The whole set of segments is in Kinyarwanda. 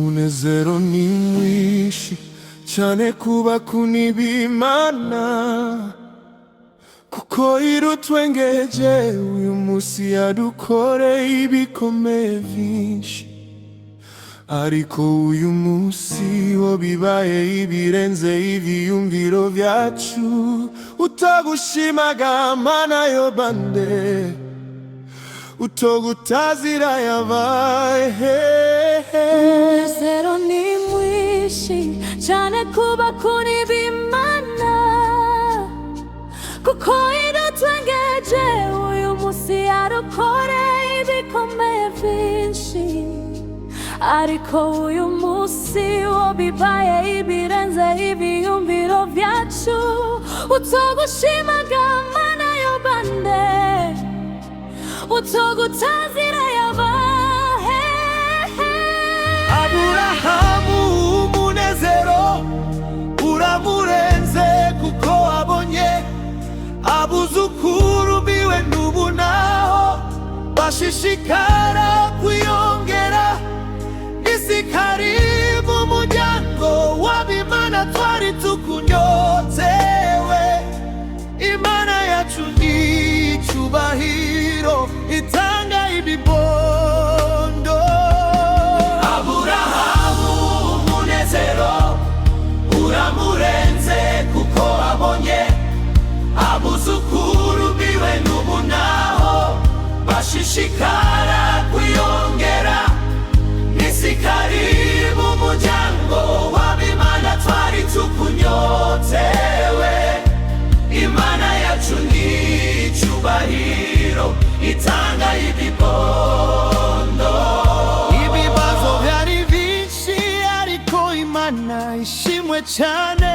umunezero ni mwinshi cyane kuba kunibimana, kuko irutwengeje uyu munsi yadukoreye ibikomeye byinshi. Ariko uyu munsi wo bibaye ibirenze ivyiyumviro vyacu, utagushimaga Mana yo bande, utogutazira yabaye. Umunezero ni mwinshi cyane kuba kunibimana, kuko irutwengeje uyu munsi yadukoreye ibikomeye byinshi. Ariko uyu munsi wo bibaye ibirenze ivyiyumviro vyacu, utogushimaga Mana yo bande, utogutazira yabaye. Aburahamu umunezero uramurenze, kuko abonye abuzukuru biwe n'ubu naho bashishikara kwiyongera. Isi karibu umuryango w'ab'Imana twari tukunyotewe. Imana yacu ni icyubahiro, itanga ibibondo. Aburahamu umunezero uramurenze, kuko abonye abuzukuru biwe n'ubu naho bashishikara kwiyongera. Isi karibu umuryango w'ab'Imana twari tukunyotewe. Imana yacu ni icyubahiro, itanga ibibondo. Ibibazo byari byinshi ariko Imana ishimwe cyane,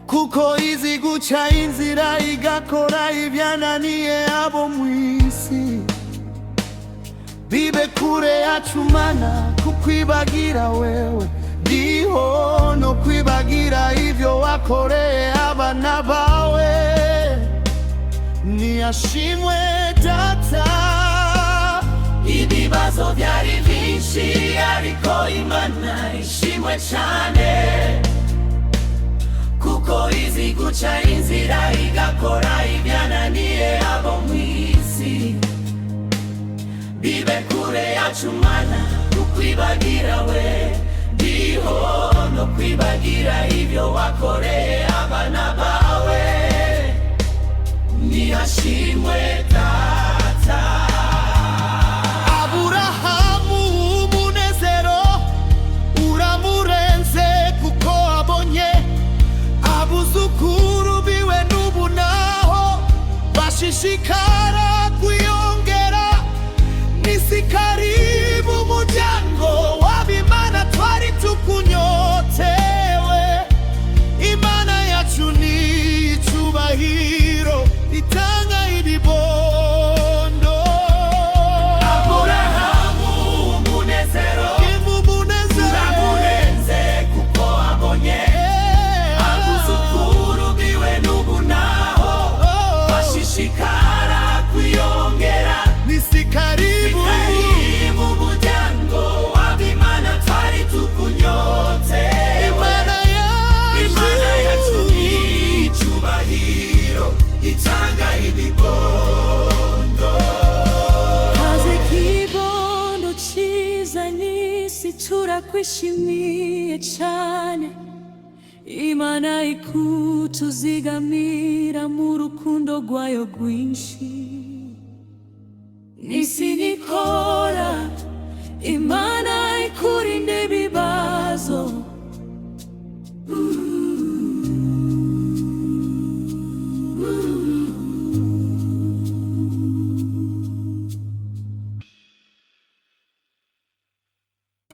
kuko izi guca inzira igakora ibyananiye abo mu isi. Bibe kure yacu Mana kukwibagira wewe, ndiho no kwibagira ivyo wakoreye abana bawe. Niyashimwe Data. Ibibazo byari byinshi ariko Imana ishimwe cyane, kuko izi guca inzira igakora ibyananiye abo mu isi. Bibe kure yacu Mana kukwibagira we, ndiho no kwibagira ivyo wakoreye abana bawe. Niyashimwe Data. Aburahamu umunezero uramurenze, kuko abonye abuzukuru biwe n'ubu naho bashishikara kwiyongera. Isi karibu umuryango w'ab'Imana twari tukunyotewe. Imana yacu ni icyubahiro, itanga ibibondo. Aburahamu umunezero uramurenze, kuko abonye abuzukuru biwe n'ubu naho bashishikara kwiyongera. Isi karibu umuryango w'ab'Imana twari tukunyotewe. Imana yacu ni icyubahiro, itanga ibibondo. Kaze kibondo cyiza n'isi turakwishimiye cyane. Imana ikutuzigamira mu rukundo rwayo rwinshi. Nisi nikora Imana ikurinde ibibazo.